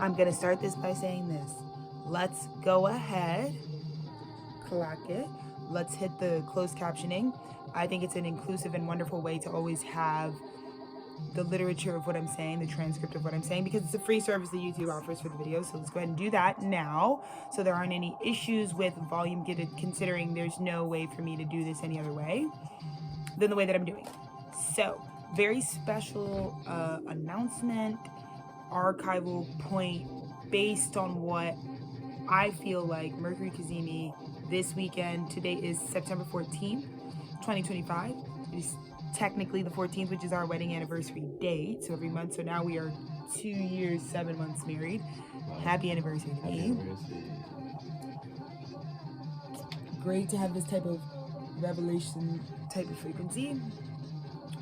I'm gonna start this by saying this. Let's go ahead, clock it. Let's hit the closed captioning. I think it's an inclusive and wonderful way to always have the literature of what I'm saying, the transcript of what I'm saying, because it's a free service that YouTube offers for the video. So let's go ahead and do that now, so there aren't any issues with volume, considering there's no way for me to do this any other way than the way that I'm doing. So, very special announcement, archival point based on what I feel like Mercury Kazemi this weekend. Today is September 14th, 2025. It is technically the 14th, which is our wedding anniversary date. So every month, so now we are 2 years, 7 months married. Happy anniversary to me. Great to have this type of revelation type of frequency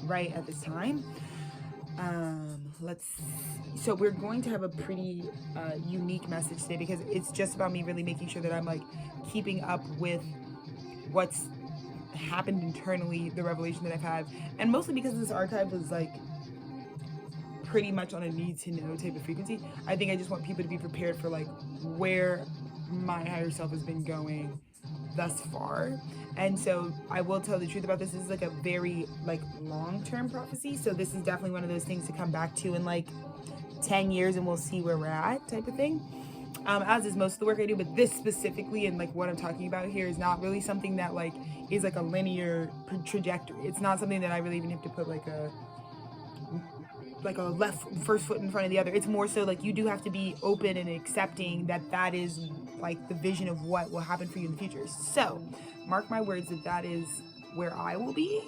right at this time. So we're going to have a pretty unique message today, because it's just about me really making sure that I'm like keeping up with what's happened internally, the revelation that I've had, and mostly because this archive was like pretty much on a need to know type of frequency. I think I just want people to be prepared for like where my higher self has been going thus far. And so I will tell the truth about this. This is like a very like long-term prophecy. So this is definitely one of those things to come back to in like 10 years and we'll see where we're at type of thing. As is most of the work I do, but this specifically and like what I'm talking about here is not really something that like is like a linear trajectory. It's not something that I really even have to put like a first foot in front of the other. It's more so like you do have to be open and accepting that that is like the vision of what will happen for you in the future. So mark my words that is where I will be,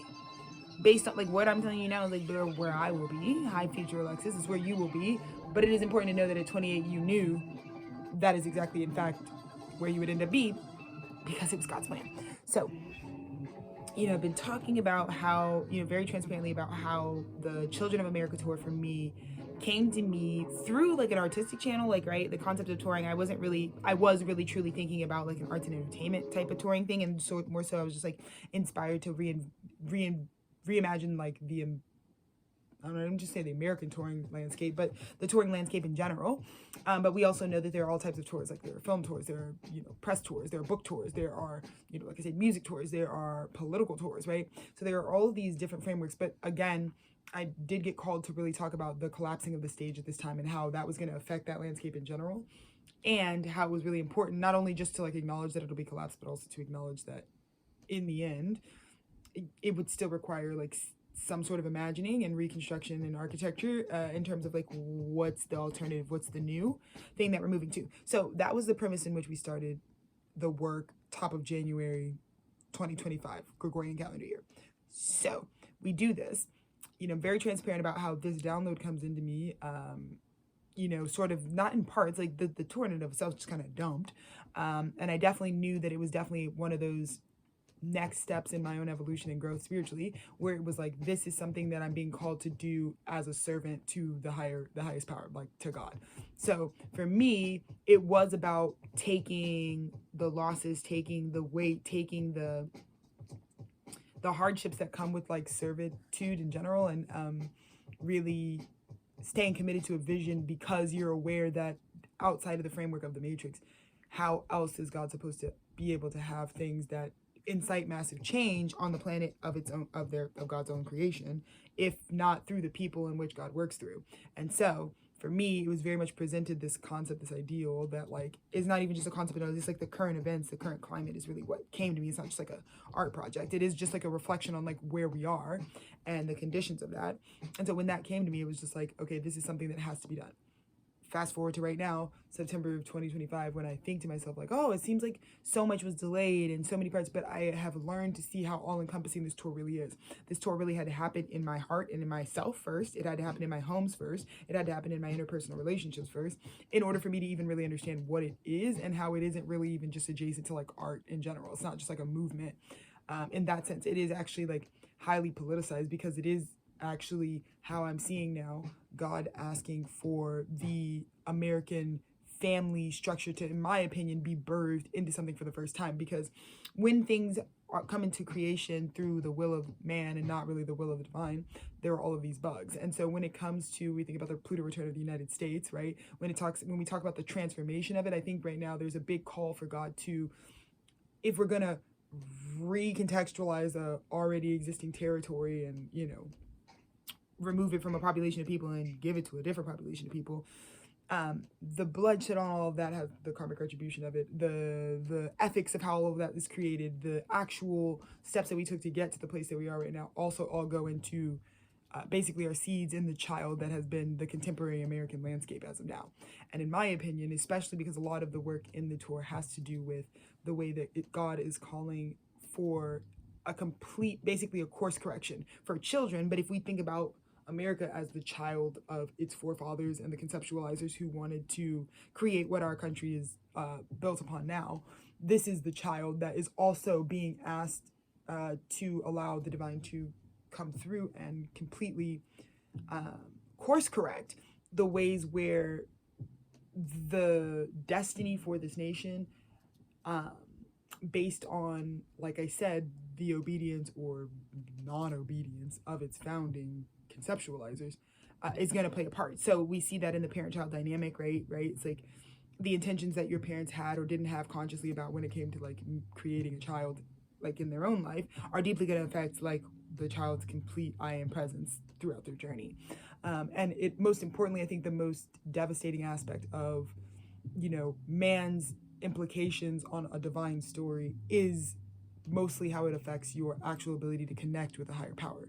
based on like what I'm telling you now is like where I will be. Hi future Alexis, is where you will be. But it is important to know that at 28 you knew that is exactly in fact where you would end up being, because it was God's plan. So I've been talking about how, very transparently about how the Children of America tour for me came to me through like an artistic channel, like, right, the concept of touring. I was really truly thinking about like an arts and entertainment type of touring thing. And so more so I was just like inspired to reimagine like I don't know, let me just say the American touring landscape, but the touring landscape in general. But we also know that there are all types of tours. Like there are film tours, there are, press tours, there are book tours, there are, like I said, music tours, there are political tours, right? So there are all of these different frameworks. But again, I did get called to really talk about the collapsing of the stage at this time and how that was going to affect that landscape in general, and how it was really important, not only just to like acknowledge that it'll be collapsed, but also to acknowledge that in the end, it would still require like some sort of imagining and reconstruction and architecture in terms of like what's the alternative, what's the new thing that we're moving to. So that was the premise in which we started the work, top of January 2025 Gregorian calendar year. So we do this, very transparent about how this download comes into me, sort of not in parts, like the tour in and of itself just kind of dumped, and I definitely knew that it was definitely one of those next steps in my own evolution and growth spiritually, where it was like, this is something that I'm being called to do as a servant to the highest power, like to God. So for me, it was about taking the losses, taking the weight, taking the hardships that come with like servitude in general, and really staying committed to a vision, because you're aware that outside of the framework of the matrix, how else is God supposed to be able to have things that incite massive change on the planet of its own, of God's own creation, if not through the people in which God works through? And so for me, it was very much presented this concept, this ideal that like is not even just a concept, but it's like the current events, the current climate is really what came to me. It's not just like a art project. It is just like a reflection on like where we are and the conditions of that. And so when that came to me, it was just like, okay, this is something that has to be done. Fast forward to right now, September of 2025, when I think to myself like, oh, it seems like so much was delayed in so many parts, but I have learned to see how all-encompassing this tour really is. This tour really had to happen in my heart and in myself first. It had to happen in my homes first. It had to happen in my interpersonal relationships first, in order for me to even really understand what it is and how it isn't really even just adjacent to like art in general. It's not just like a movement. In that sense, it is actually like highly politicized, because it is actually how I'm seeing now God asking for the American family structure to, in my opinion, be birthed into something for the first time. Because when things come into creation through the will of man and not really the will of the divine, there are all of these bugs. And so when it comes to, we think about the Pluto return of the United States, right? When we talk about the transformation of it, I think right now there's a big call for God to, if we're gonna recontextualize a already existing territory and, you know, remove it from a population of people and give it to a different population of people, the bloodshed on all of that has the karmic retribution of it, the ethics of how all of that is created, the actual steps that we took to get to the place that we are right now also all go into basically our seeds in the child that has been the contemporary American landscape as of now. And in my opinion, especially because a lot of the work in the tour has to do with the way that God is calling for a complete, basically a course correction for children. But if we think about America as the child of its forefathers and the conceptualizers who wanted to create what our country is built upon now, this is the child that is also being asked to allow the divine to come through and completely course correct the ways where the destiny for this nation, based on, like I said, the obedience or non-obedience of its founding conceptualizers, is going to play a part. So we see that in the parent-child dynamic, right? It's like the intentions that your parents had or didn't have consciously about when it came to like creating a child, like in their own life, are deeply going to affect like the child's complete I am presence throughout their journey. And it, most importantly, I think the most devastating aspect of, you know, man's implications on a divine story is mostly how it affects your actual ability to connect with a higher power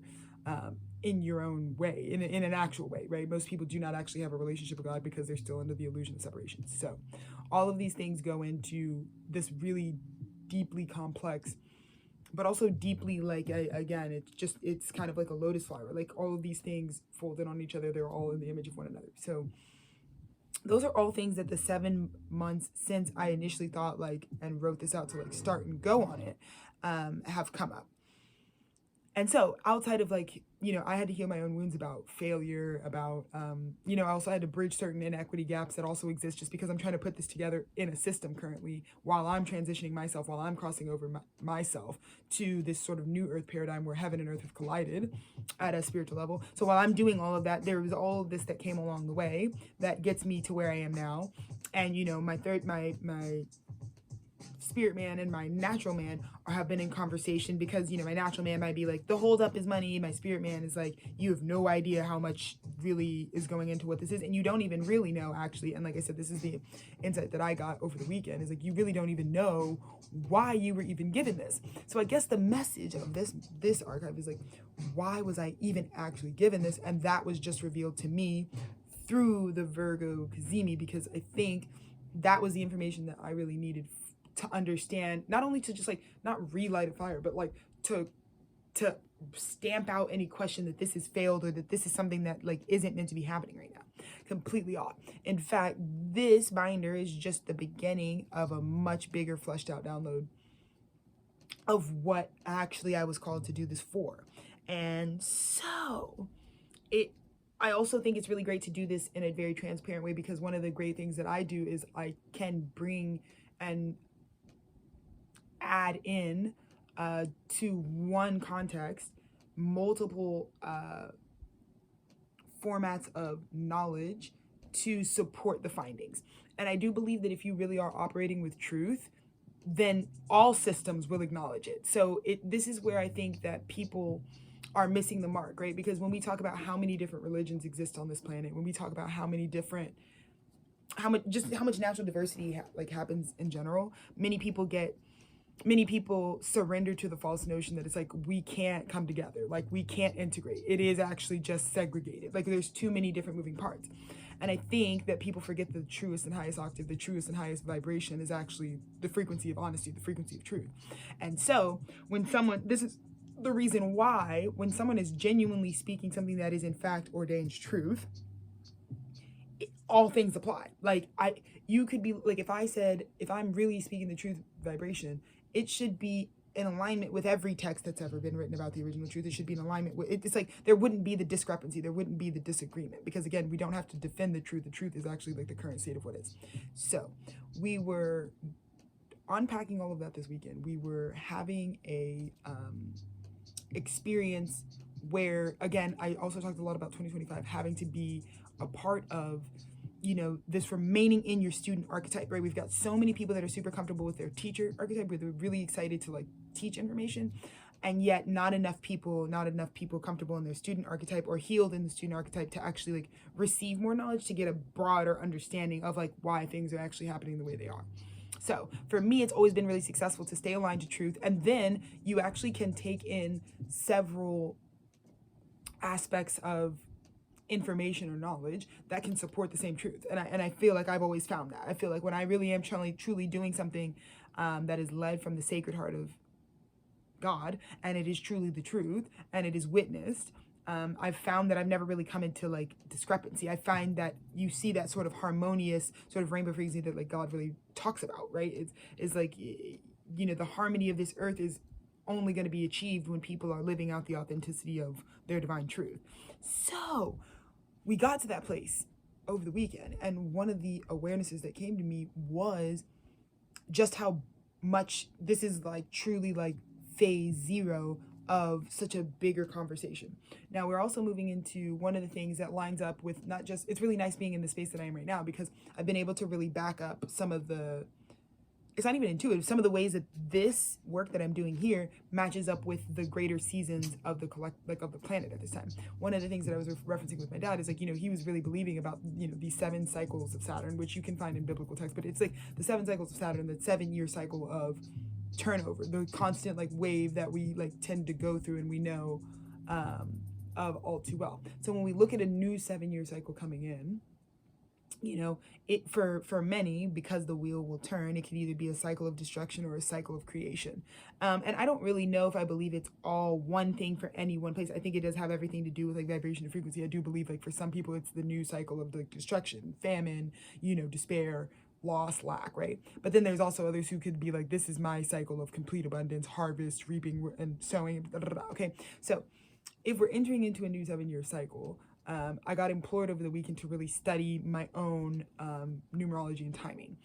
in your own way, in an actual way, right? Most people do not actually have a relationship with God because they're still under the illusion of separation. So all of these things go into this really deeply complex, but also deeply, like, again, it's kind of like a lotus flower. Like all of these things folded on each other, they're all in the image of one another. So those are all things that the 7 months since I initially thought like and wrote this out to like start and go on it have come up. And so outside of like, you know, I had to heal my own wounds about failure, about, you know, I also had to bridge certain inequity gaps that also exist just because I'm trying to put this together in a system currently while I'm transitioning myself, while I'm crossing over myself to this sort of new earth paradigm where heaven and earth have collided at a spiritual level. So while I'm doing all of that, there was all of this that came along the way that gets me to where I am now. And, you know, my spirit man and my natural man have been in conversation because, you know, my natural man might be like, the hold up is money. My spirit man is like, you have no idea how much really is going into what this is. And you don't even really know, actually. And like I said, this is the insight that I got over the weekend, is like, you really don't even know why you were even given this. So I guess the message of this archive is like, why was I even actually given this? And that was just revealed to me through the Virgo Kazemi, because I think that was the information that I really needed to understand, not only to just like not relight a fire, but like to stamp out any question that this has failed or that this is something that like isn't meant to be happening right now. Completely off. In fact, this binder is just the beginning of a much bigger fleshed out download of what actually I was called to do this for. And so I also think it's really great to do this in a very transparent way, because one of the great things that I do is I can bring and add in to one context multiple formats of knowledge to support the findings. And I do believe that if you really are operating with truth, then all systems will acknowledge it. So this is where I think that people are missing the mark, right? Because when we talk about how many different religions exist on this planet, when we talk about how much natural diversity happens in general, many people surrender to the false notion that it's like, we can't come together, like we can't integrate. It is actually just segregated. Like there's too many different moving parts. And I think that people forget the truest and highest octave, the truest and highest vibration is actually the frequency of honesty, the frequency of truth. And so this is the reason why when someone is genuinely speaking something that is in fact ordained truth, all things apply. Like you could be like, if I said, if I'm really speaking the truth vibration, it should be in alignment with every text that's ever been written about the original truth. It should be in alignment with it. It's like there wouldn't be the discrepancy, there wouldn't be the disagreement, because again, we don't have to defend the truth. The truth is actually like the current state of what is. So we were unpacking all of that this weekend, we were having a experience where, again, I also talked a lot about 2025 having to be a part of, this remaining in your student archetype, right? We've got so many people that are super comfortable with their teacher archetype, where they're really excited to like teach information, and yet not enough people comfortable in their student archetype or healed in the student archetype to actually like receive more knowledge, to get a broader understanding of like why things are actually happening the way they are. So for me, it's always been really successful to stay aligned to truth, and then you actually can take in several aspects of information or knowledge that can support the same truth. And I feel like I've always found that. I feel like when I really am truly doing something that is led from the sacred heart of God, and it is truly the truth, and it is witnessed, I've found that I've never really come into like discrepancy. I find that you see that sort of harmonious sort of rainbow frequency that like God really talks about, right? It's like, the harmony of this earth is only going to be achieved when people are living out the authenticity of their divine truth. So we got to that place over the weekend, and one of the awarenesses that came to me was just how much this is like truly like phase 0 of such a bigger conversation. Now we're also moving into one of the things that lines up with not just, it's really nice being in the space that I am right now, because I've been able to really back up some of the, it's not even intuitive, some of the ways that this work that I'm doing here matches up with the greater seasons of the of the planet at this time. One of the things that I was referencing with my dad is like, he was really believing about, these 7 cycles of Saturn, which you can find in biblical text, but it's like the 7 cycles of Saturn, the 7-year cycle of turnover, the constant like wave that we like tend to go through, and we know of all too well. So when we look at a new 7-year cycle coming in, it for many, because the wheel will turn, it can either be a cycle of destruction or a cycle of creation. And I don't really know if I believe it's all one thing for any one place. I think it does have everything to do with like vibration and frequency. I do believe like for some people it's the new cycle of like destruction, famine, despair, loss, lack, right? But then there's also others who could be like, this is my cycle of complete abundance, harvest, reaping, and sowing. Okay, so if we're entering into a new 7-year cycle, I got implored over the weekend to really study my own numerology and timing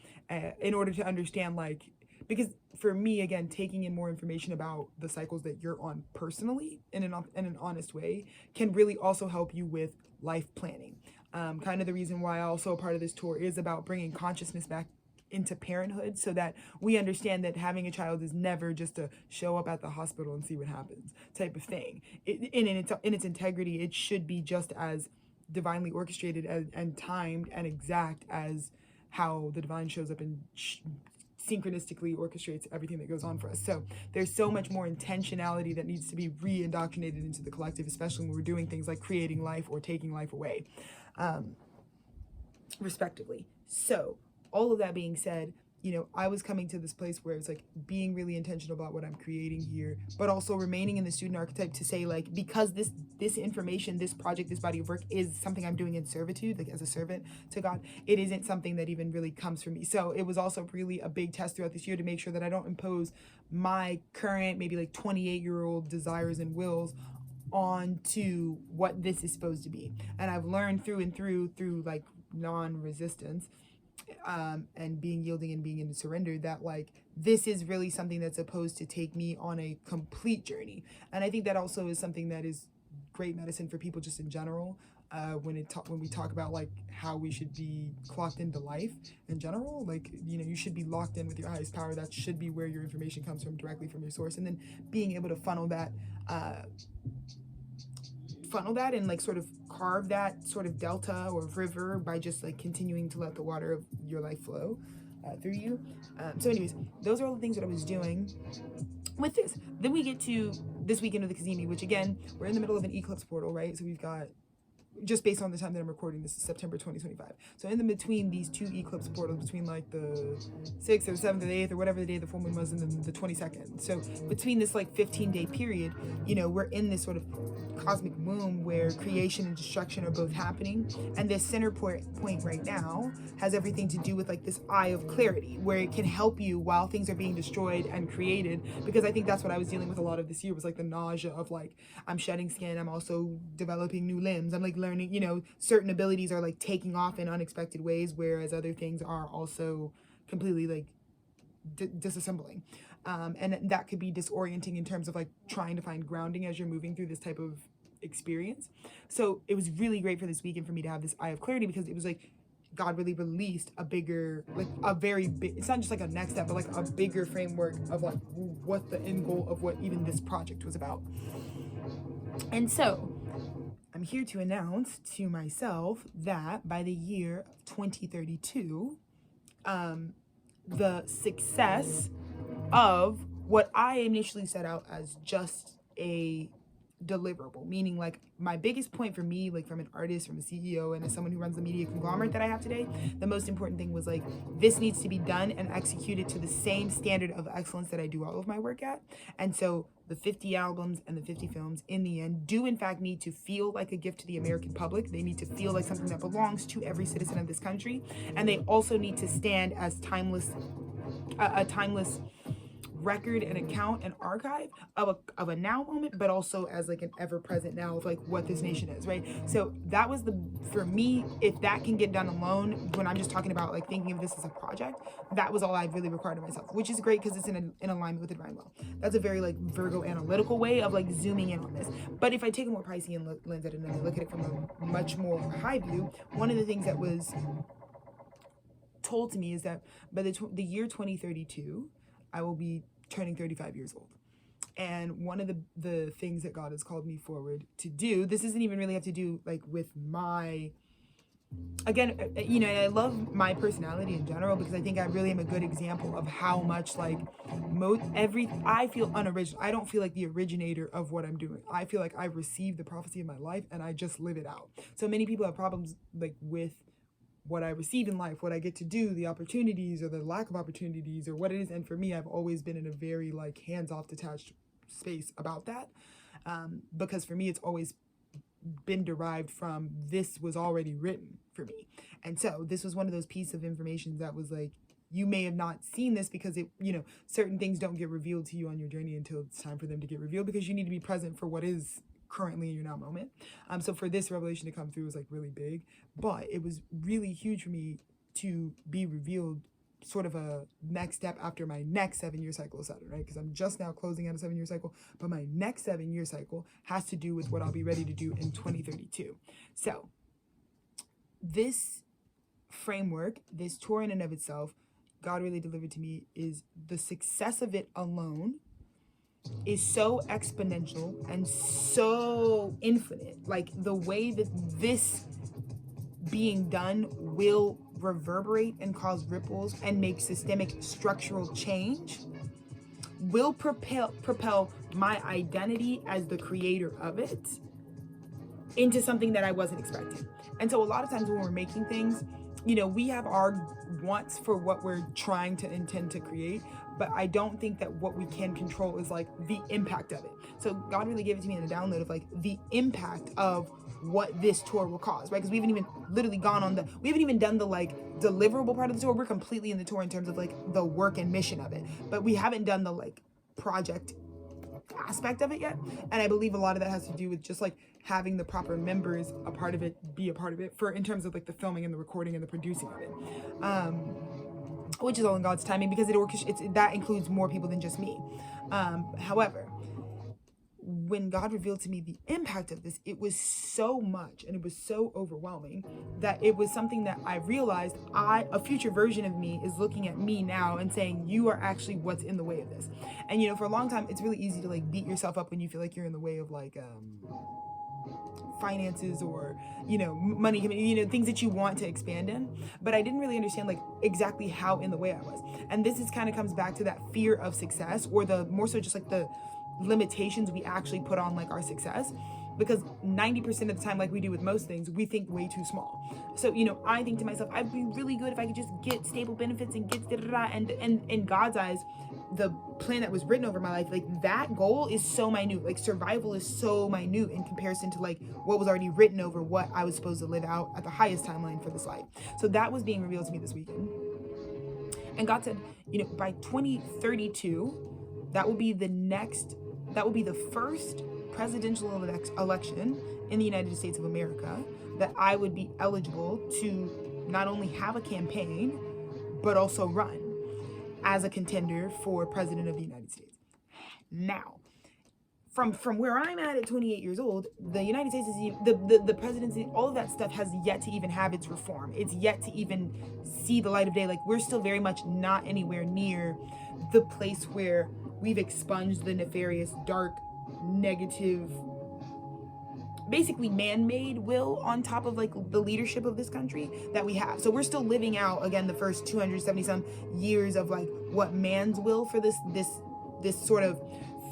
in order to understand, like, because for me, again, taking in more information about the cycles that you're on personally in an honest way can really also help you with life planning. Kind of the reason why also a part of this tour is about bringing consciousness back into parenthood, so that we understand that having a child is never just to show up at the hospital and see what happens type of thing. In its integrity, it should be just as divinely orchestrated and timed and exact as how the divine shows up and synchronistically orchestrates everything that goes on for us. So there's so much more intentionality that needs to be re-indoctrinated into the collective, especially when we're doing things like creating life or taking life away, respectively. So all of that being said, I was coming to this place where it's like being really intentional about what I'm creating here, but also remaining in the student archetype to say, like, because this information, this project, this body of work is something I'm doing in servitude, like as a servant to God, it isn't something that even really comes from me. So it was also really a big test throughout this year to make sure that I don't impose my current, maybe like 28-year-old desires and wills onto what this is supposed to be. And I've learned through and through like non-resistance, and being yielding and being in surrender, that like this is really something that's supposed to take me on a complete journey. And I think that also is something that is great medicine for people just in general, when we talk about like how we should be clocked into life in general. Like, you should be locked in with your highest power. That should be where your information comes from, directly from your source, and then being able to funnel that and like sort of carve that sort of delta or river by just like continuing to let the water of your life flow through you. So anyways, those are all the things that I was doing with this. Then we get to this weekend of the Kazemi, which again, we're in the middle of an eclipse portal, right? So we've got, just based on the time that I'm recording this, is September 2025. So in the between these 2 eclipse portals, between like the 6th or the 7th or the 8th or whatever the day the full moon was, and then the 22nd. So between this like 15-day period, we're in this sort of cosmic womb where creation and destruction are both happening. And this center point right now has everything to do with like this eye of clarity, where it can help you while things are being destroyed and created. Because I think that's what I was dealing with a lot of this year, was like the nausea of like, I'm shedding skin, I'm also developing new limbs, I'm like learning, certain abilities are like taking off in unexpected ways, whereas other things are also completely like disassembling. And that could be disorienting in terms of like trying to find grounding as you're moving through this type of experience. So it was really great for this weekend for me to have this eye of clarity, because it was like God really released a bigger, like a very big, it's not just like a next step, but like a bigger framework of like what the end goal of what even this project was about. And so I'm here to announce to myself that by the year of 2032, the success of what I initially set out as just a deliverable, meaning like my biggest point for me, like from an artist, from a CEO, and as someone who runs the media conglomerate that I have today, the most important thing was like, this needs to be done and executed to the same standard of excellence that I do all of my work at. And so the 50 albums and the 50 films in the end do in fact need to feel like a gift to the American public. They need to feel like something that belongs to every citizen of this country. And they also need to stand as a timeless record and account and archive of a now moment, but also as like an ever-present now of like what this nation is, right? So that was for me, if that can get done alone, when I'm just talking about like thinking of this as a project, that was all I really required of myself, which is great because it's in alignment with the divine will. That's a very like Virgo analytical way of like zooming in on this. But if I take a more Piscean lens at it and I look at it from a much more high view, one of the things that was told to me is that by the year 2032, I will be turning 35 years old. And one of the things that God has called me forward to do, this doesn't even really have to do like with my, again, you know, I love my personality in general, because I think I really am a good example of how much like I feel unoriginal. I don't feel like the originator of what I'm doing. I feel like I've received the prophecy of my life and I just live it out. So many people have problems like with what I receive in life, what I get to do, the opportunities or the lack of opportunities or what it is. And for me, I've always been in a very like hands-off detached space about that. Because for me, it's always been derived from this was already written for me. And so this was one of those pieces of information that was like, you may have not seen this because it, you know, certain things don't get revealed to you on your journey until it's time for them to get revealed, because you need to be present for what is currently in your now moment. So for this revelation to come through was like really big, but it was really huge for me to be revealed sort of a next step after my next 7-year cycle is Saturn, right? Because I'm just now closing out a 7-year cycle, but my next 7-year cycle has to do with what I'll be ready to do in 2032. So this framework, this tour in and of itself, God really delivered to me, is the success of it alone is so exponential and so infinite. Like the way that this being done will reverberate and cause ripples and make systemic structural change will propel my identity as the creator of it into something that I wasn't expecting. And so a lot of times when we're making things, you know, we have our wants for what we're trying to intend to create, but I don't think that what we can control is like the impact of it. So God really gave it to me in a download of like the impact of what this tour will cause, right? Because we haven't even literally we haven't even done the like deliverable part of the tour. We're completely in the tour in terms of like the work and mission of it, but we haven't done the like project aspect of it yet. And I believe a lot of that has to do with just like having the proper members be a part of it for in terms of like the filming and the recording and the producing of it, which is all in God's timing, because that includes more people than just me. However, when God revealed to me the impact of this, it was so much and it was so overwhelming that it was something that I realized a future version of me is looking at me now and saying, you are actually what's in the way of this. And, you know, for a long time, it's really easy to like beat yourself up when you feel like you're in the way of like, finances or, you know, money, you know, things that you want to expand in. But I didn't really understand like exactly how in the way I was. And this is kind of comes back to that fear of success, or the more so just like the limitations we actually put on like our success, because 90% of the time, like we do with most things, we think way too small. So, you know, I think to myself, I'd be really good if I could just get stable benefits and get and in God's eyes, the plan that was written over my life, like that goal is so minute. Like survival is so minute in comparison to like what was already written over what I was supposed to live out at the highest timeline for this life. So that was being revealed to me this weekend. And God said, you know, by 2032, that will be the first presidential election in the United States of America that I would be eligible to not only have a campaign, but also run. as a contender for president of the United States. Now, from where I'm at 28 years old, the United States is the presidency, all of that stuff has yet to even have its reform. It's yet to even see the light of day. Like, we're still very much not anywhere near the place where we've expunged the nefarious, dark, negative, basically man-made will on top of like the leadership of this country that we have. So we're still living out, again, the first 270 some years of like what man's will for this sort of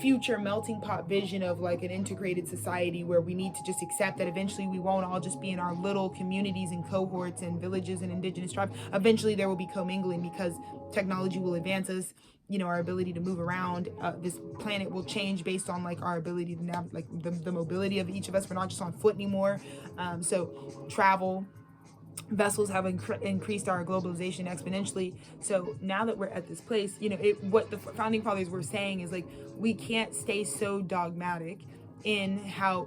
future melting pot vision of like an integrated society, where we need to just accept that eventually we won't all just be in our little communities and cohorts and villages and indigenous tribes. Eventually there will be commingling, because technology will advance us, our ability to move around. This planet will change based on like our ability to now, like the mobility of each of us. We're not just on foot anymore. So travel, vessels have increased our globalization exponentially. So now that we're at this place, what the founding fathers were saying is like, we can't stay so dogmatic in how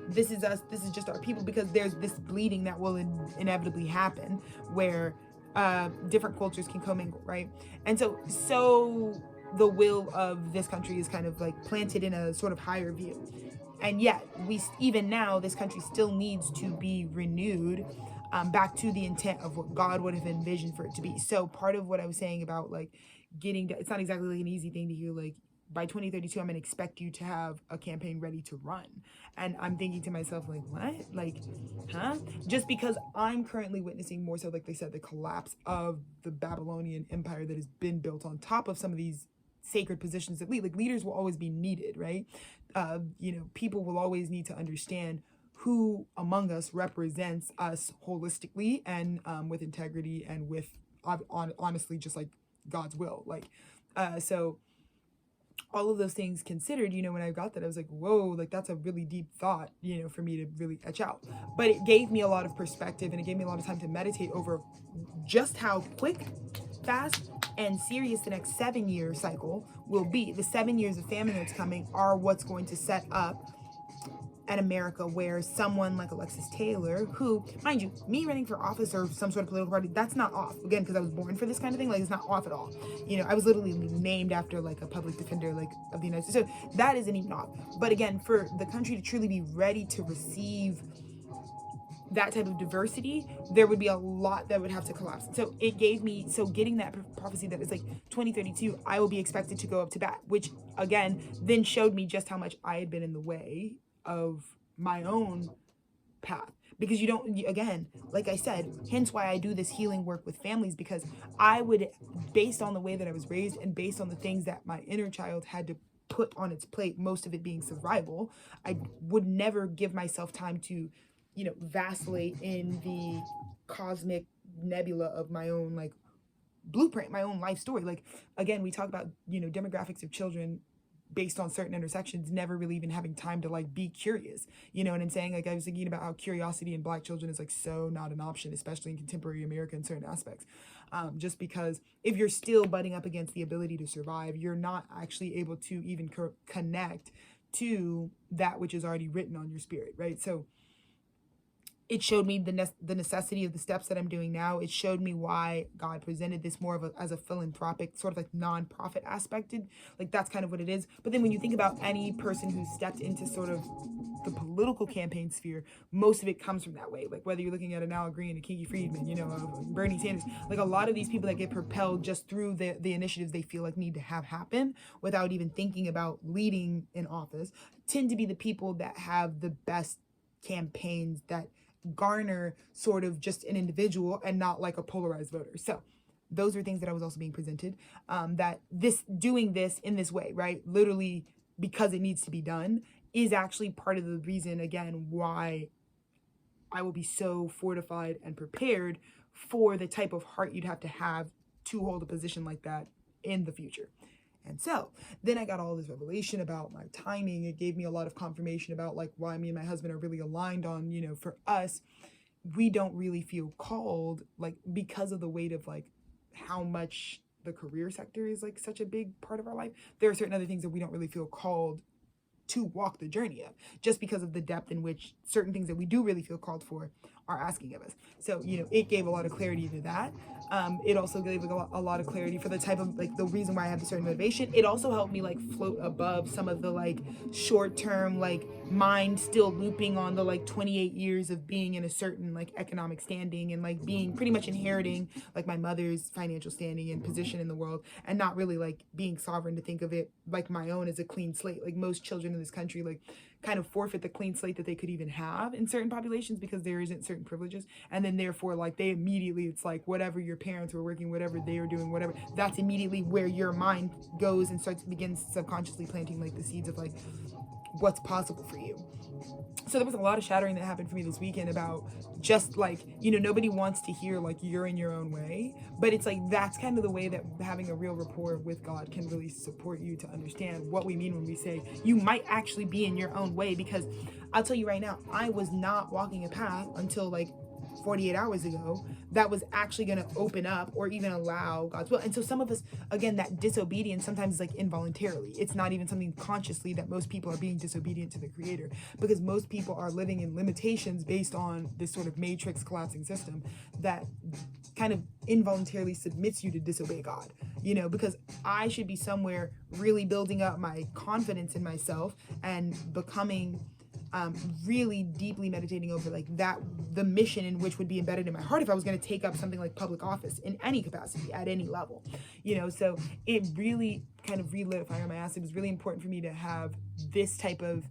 this is us, this is just our people, because there's this bleeding that will inevitably happen where different cultures can commingle, right? And so the will of this country is kind of like planted in a sort of higher view. And yet even now, this country still needs to be renewed back to the intent of what God would have envisioned for it to be. So part of what I was saying about like it's not exactly like an easy thing to hear, like, by 2032, I'm going to expect you to have a campaign ready to run. And I'm thinking to myself, like, what? Like, huh? Just because I'm currently witnessing more so, like they said, the collapse of the Babylonian empire that has been built on top of some of these sacred positions that leaders will always be needed, right? People will always need to understand who among us represents us holistically and with integrity and with honestly just like God's will. So all of those things considered, when I got that, I was like, whoa, like that's a really deep thought, for me to really etch out. But it gave me a lot of perspective, and it gave me a lot of time to meditate over just how quick, fast, and serious the next 7-year cycle will be. The 7 years of famine that's coming are what's going to set up an America where someone like Alexis Taylor, who, mind you, me running for office or some sort of political party, that's not off. Again, because I was born for this kind of thing, like it's not off at all. I was literally named after like a public defender, like of the United States. So that isn't even off. But again, for the country to truly be ready to receive that type of diversity, there would be a lot that would have to collapse. So getting that prophecy that is like 2032, I will be expected to go up to bat, which again, then showed me just how much I had been in the way of my own path. Because again, like I said, hence why I do this healing work with families, because I would, based on the way that I was raised and based on the things that my inner child had to put on its plate, most of it being survival, I would never give myself time to vacillate in the cosmic nebula of my own like blueprint, my own life story. Like, again, we talk about demographics of children based on certain intersections, never really even having time to like be curious. You know what I'm saying? Like, I was thinking about how curiosity in Black children is like so not an option, especially in contemporary America in certain aspects. Just because if you're still butting up against the ability to survive, you're not actually able to even connect to that which is already written on your spirit, right? So it showed me the necessity of the steps that I'm doing now. It showed me why God presented this more as a philanthropic, sort of like nonprofit aspected. Like, that's kind of what it is. But then when you think about any person who stepped into sort of the political campaign sphere, most of it comes from that way. Like, whether you're looking at an Al Green, a Kiki Friedman, Bernie Sanders, like a lot of these people that get propelled just through the initiatives they feel like need to have happen without even thinking about leading in office, tend to be the people that have the best campaigns that garner sort of just an individual and not like a polarized voter. So those are things that I was also being presented, that doing this in this way, right, literally because it needs to be done, is actually part of the reason, again, why I will be so fortified and prepared for the type of heart you'd have to hold a position like that in the future. And so then I got all this revelation about my timing. It gave me a lot of confirmation about like why me and my husband are really aligned on, for us, we don't really feel called, like, because of the weight of like how much the career sector is like such a big part of our life. There are certain other things that we don't really feel called to walk the journey of, just because of the depth in which certain things that we do really feel called for are asking of us. So, it gave a lot of clarity to that. It also gave a lot of clarity for the type of like the reason why I have a certain motivation. It also helped me like float above some of the like short term like mind still looping on the like 28 years of being in a certain like economic standing and like being pretty much inheriting like my mother's financial standing and position in the world, and not really like being sovereign to think of it like my own as a clean slate. Like most children in this country like kind of forfeit the clean slate that they could even have in certain populations because there isn't certain privileges, and then therefore like they immediately, it's like whatever your parents were working, whatever they were doing, whatever, that's immediately where your mind goes and begins subconsciously planting like the seeds of like what's possible for you. So there was a lot of shattering that happened for me this weekend about just like, nobody wants to hear like you're in your own way, but it's like that's kind of the way that having a real rapport with God can really support you to understand what we mean when we say you might actually be in your own way. Because I'll tell you right now, I was not walking a path until like 48 hours ago that was actually going to open up or even allow God's will. And so some of us, again, that disobedience sometimes is like involuntarily. It's not even something consciously that most people are being disobedient to the Creator, because most people are living in limitations based on this sort of matrix collapsing system that kind of involuntarily submits you to disobey God, because I should be somewhere really building up my confidence in myself and becoming really deeply meditating over like that, the mission in which would be embedded in my heart if I was going to take up something like public office in any capacity at any level, so it really kind of relit fire on my ass. It was really important for me to have this type of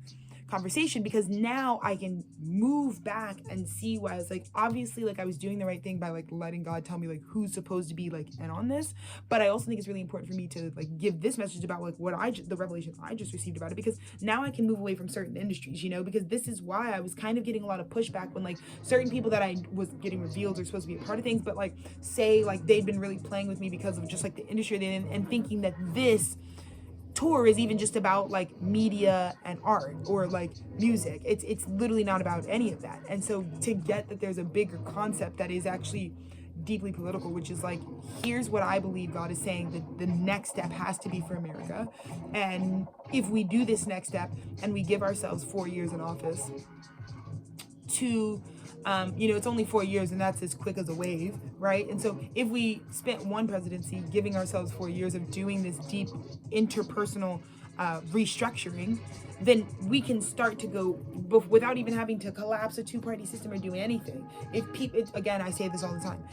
conversation, because now I can move back and see why I was like, obviously like I was doing the right thing by like letting God tell me like who's supposed to be like in on this. But I also think it's really important for me to like give this message about like what the revelation I just received about it, because now I can move away from certain industries, because this is why I was kind of getting a lot of pushback when like certain people that I was getting revealed are supposed to be a part of things, but like say like they'd been really playing with me because of just like the industry they're in, and thinking that this tour is even just about like media and art or like music. It's literally not about any of that. And so to get that there's a bigger concept that is actually deeply political, which is like, here's what I believe God is saying that the next step has to be for America. And if we do this next step and we give ourselves 4 years in office to it's only 4 years, and that's as quick as a wave, right? And so if we spent one presidency giving ourselves 4 years of doing this deep interpersonal restructuring, then we can start to go without even having to collapse a two-party system or do anything. If people, again, I say this all the time,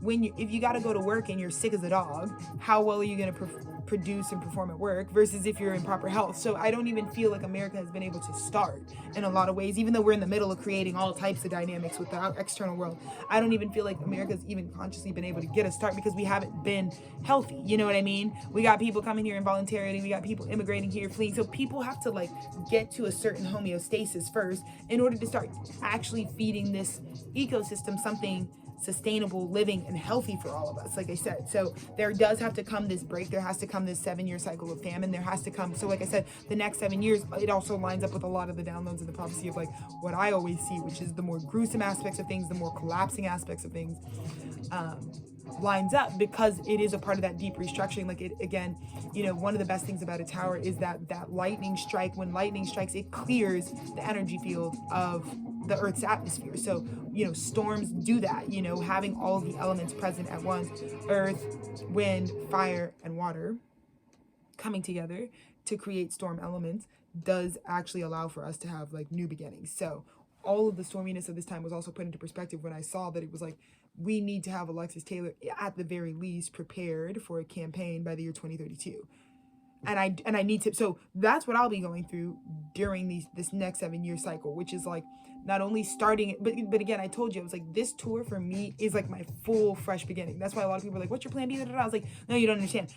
if you got to go to work and you're sick as a dog, how well are you going to produce and perform at work versus if you're in proper health? So I don't even feel like America has been able to start in a lot of ways, even though we're in the middle of creating all types of dynamics with the external world. I don't even feel like America's even consciously been able to get a start because we haven't been healthy. You know what I mean? We got people coming here involuntarily. We got people immigrating here, fleeing. So people have to like get to a certain homeostasis first in order to start actually feeding this ecosystem something sustainable, living, and healthy for all of us, like I said. So there does have to come this break. There has to come this 7-year cycle of famine. There has to come, so like I said, the next 7 years, it also lines up with a lot of the downloads of the prophecy of like what I always see, which is the more gruesome aspects of things, the more collapsing aspects of things, lines up, because it is a part of that deep restructuring. Like it, again, one of the best things about a tower is that lightning strike, when lightning strikes, it clears the energy field of the Earth's atmosphere. So, storms do that, having all of the elements present at once, earth, wind, fire, and water coming together to create storm elements does actually allow for us to have like new beginnings. So all of the storminess of this time was also put into perspective when I saw that it was like, we need to have Alexis Taylor at the very least prepared for a campaign by the year 2032. And I need to, so that's what I'll be going through during this next 7-year cycle, which is like not only starting, but again, I told you, I was like, this tour for me is like my full fresh beginning. That's why a lot of people are like, what's your plan B? I was like, no, you don't understand.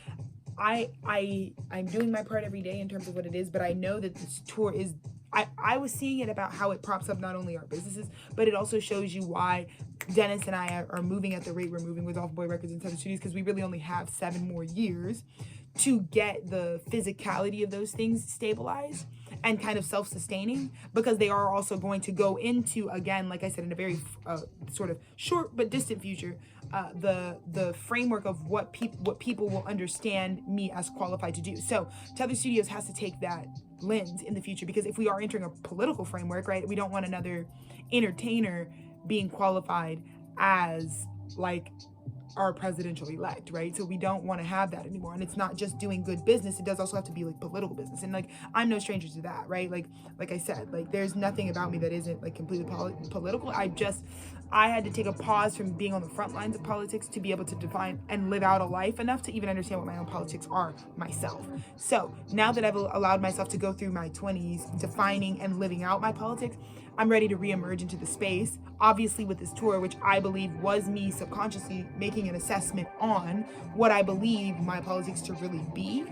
I'm doing my part every day in terms of what it is, but I know that this tour is, I was seeing it about how it props up not only our businesses, but it also shows you why Dennis and I are moving at the rate we're moving with Off Boy Records and Tethered Studios, because we really only have 7 more years to get the physicality of those things stabilized and kind of self-sustaining, because they are also going to go into, again, like I said, in a very sort of short but distant future, the framework of what people will understand me as qualified to do. So Tethered Studios has to take that lens in the future, because if we are entering a political framework, right, we don't want another entertainer being qualified as like our presidential elect, right? So we don't want to have that anymore. And it's not just doing good business, it does also have to be like political business. And like I'm no stranger to that, right? Like I said, like there's nothing about me that isn't like completely political. I had to take a pause from being on the front lines of politics to be able to define and live out a life enough to even understand what my own politics are myself. So now that I've allowed myself to go through my 20s defining and living out my politics, I'm ready to reemerge into the space, obviously with this tour, which I believe was me subconsciously making an assessment on what I believe my politics to really be.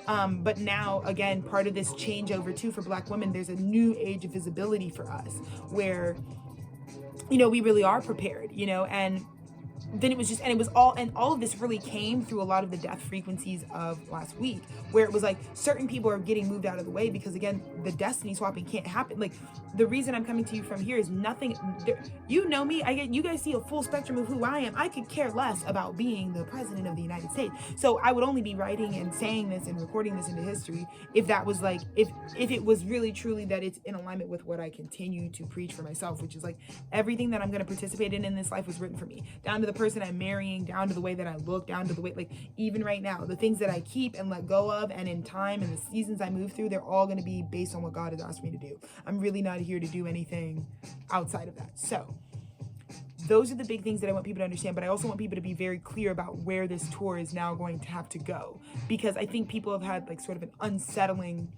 But now, again, part of this changeover too for Black women, there's a new age of visibility for us where, you know, we really are prepared, you know, and then it was just, and it was all, and all of this really came through a lot of the death frequencies of last week, where it was like certain people are getting moved out of the way because, again, the destiny swapping can't happen. Like the reason I'm coming to you from here is nothing, you know me, you guys see a full spectrum of who I am. I could care less about being the president of the United States. So I would only be writing and saying this and recording this into history if that was like, if it was really truly that it's in alignment with what I continue to preach for myself, which is like everything that I'm going to participate in this life was written for me, down to the person I'm marrying, down to the way that I look, down to the way, like even right now, the things that I keep and let go of, and in time and the seasons I move through, they're all going to be based on what God has asked me to do. I'm really not here to do anything outside of that. So those are the big things that I want people to understand, but I also want people to be very clear about where this tour is now going to have to go, because I think people have had like sort of an unsettling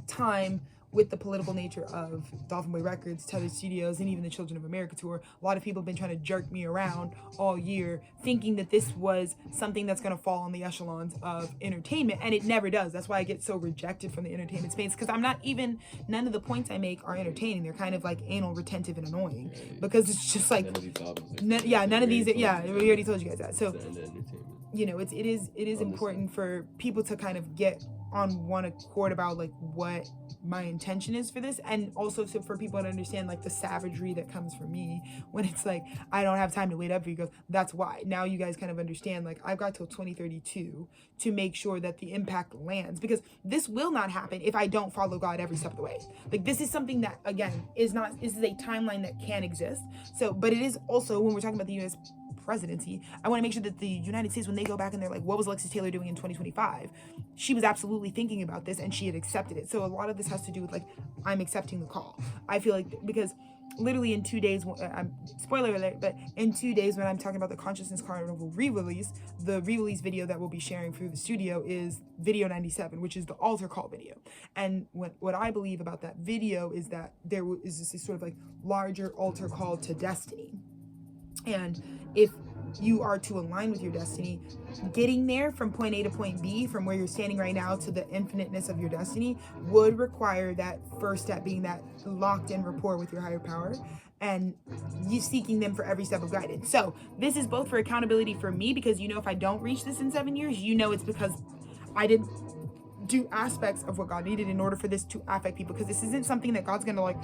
time with the political nature of Dolphin Boy Records, Tethered Studios, and even the Children of America tour. A lot of people have been trying to jerk me around all year, thinking that this was something that's going to fall on the echelons of entertainment, and it never does. That's why I get so rejected from the entertainment space, because I'm not even, none of the points I make are entertaining. They're kind of like anal, retentive, and annoying, because it's just like, none of these, we already told you guys that. So, you know, it is important for people to kind of get on one accord about like what my intention is for this, and also so for people to understand like the savagery that comes from me when it's like I don't have time to wait up for you guys. That's why now you guys kind of understand, like I've got till 2032 to make sure that the impact lands, because this will not happen if I don't follow God every step of the way. Like this is something that, again, this is a timeline that can exist. So, but it is also, when we're talking about the U.S. presidency, I want to make sure that the United States, when they go back and they're like, what was Alexis Taylor doing in 2025? She was absolutely thinking about this and she had accepted it. So a lot of this has to do with like, I'm accepting the call. I feel like, because literally in 2 days, spoiler alert, but in 2 days when I'm talking about the Consciousness Carnival re-release, the re-release video that we'll be sharing through the studio is video 97, which is the altar call video. And what I believe about that video is that there is this sort of like larger altar call to destiny. And if you are to align with your destiny, getting there from point A to point B, from where you're standing right now to the infiniteness of your destiny, would require that first step being that locked in rapport with your higher power, and you seeking them for every step of guidance. So this is both for accountability for me, because you know, if I don't reach this in 7 years, you know, it's because I didn't do aspects of what God needed in order for this to affect people, because this isn't something that God's gonna like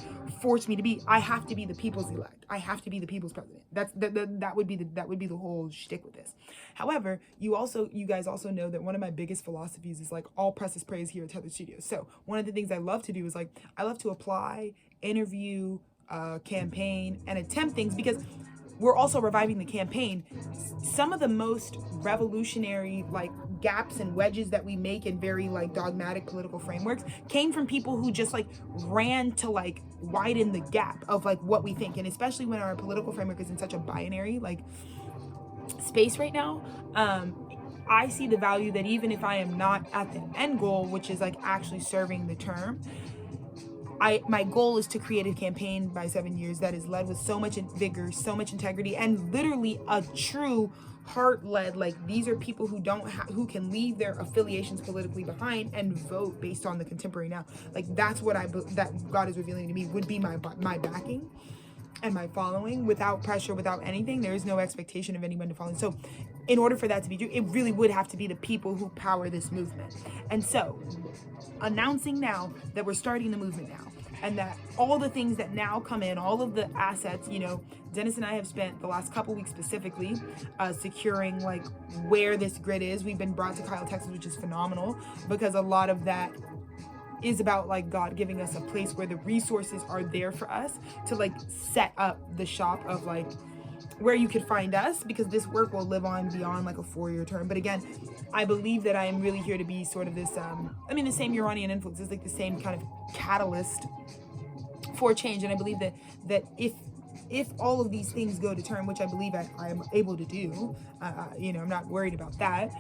force me to be. I have to be the people's elect. I have to be the people's president. That would be the whole shtick with this. However, you guys also know that one of my biggest philosophies is like all press is praise here at Tethered Studios. So one of the things I love to do is like I love to apply, interview, campaign, and attempt things, because we're also reviving the campaign. Some of the most revolutionary like gaps and wedges that we make in very like dogmatic political frameworks came from people who just like ran to like widen the gap of like what we think. And especially when our political framework is in such a binary like space right now, I see the value that even if I am not at the end goal, which is like actually serving the term, my goal is to create a campaign by 7 years that is led with so much vigor, so much integrity, and literally a true heart-led, like these are people who who can leave their affiliations politically behind and vote based on the contemporary now. Like that's what that God is revealing to me would be my backing and my following, without pressure, without anything. There is no expectation of anyone to follow. So in order for that to be true, it really would have to be the people who power this movement. And so announcing now that we're starting the movement now, and that all the things that now come in, all of the assets, you know, Dennis and I have spent the last couple weeks specifically securing like where this grid is. We've been brought to Kyle, Texas, which is phenomenal, because a lot of that is about like God giving us a place where the resources are there for us to like set up the shop of like where you could find us, because this work will live on beyond like a 4-year term. But again, I believe that I am really here to be sort of this the same Uranian influence is like the same kind of catalyst for change. And I believe that if all of these things go to term, which I believe I am able to do, I'm not worried about that.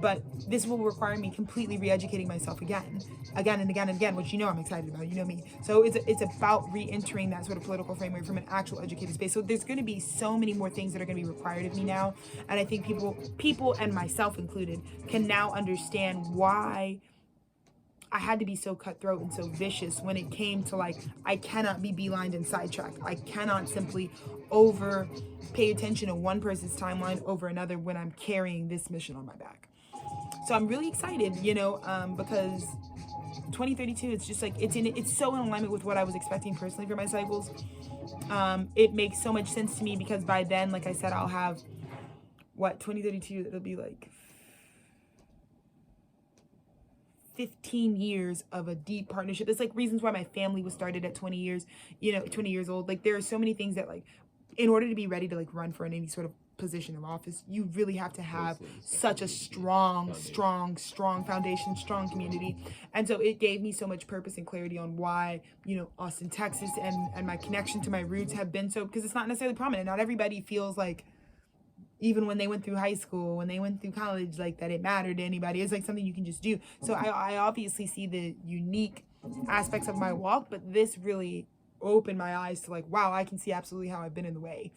But this will require me completely re-educating myself again and again, which I'm excited about. You know me. So it's about re-entering that sort of political framework from an actual educated space. So there's going to be so many more things that are going to be required of me now, and I think people and myself included can now understand why I had to be so cutthroat and so vicious when it came to like, I cannot be beelined and sidetracked. I cannot simply pay attention to one person's timeline over another when I'm carrying this mission on my back. So I'm really excited, because 2032, it's just like, it's so in alignment with what I was expecting personally for my cycles. It makes so much sense to me because by then, like I said, I'll have 2032, it'll be like 15 years of a deep partnership. There's like reasons why my family was started at 20 years, 20 years old. Like there are so many things that like, in order to be ready to like run for any sort of position of office, you really have to have such a strong foundation, strong community. And so it gave me so much purpose and clarity on why, Austin, Texas and my connection to my roots have been so, because it's not necessarily prominent. Not everybody feels like, even when they went through high school, when they went through college, like that it mattered to anybody. It's like something you can just do. So I obviously see the unique aspects of my walk, but this really opened my eyes to like, wow, I can see absolutely how I've been in the way.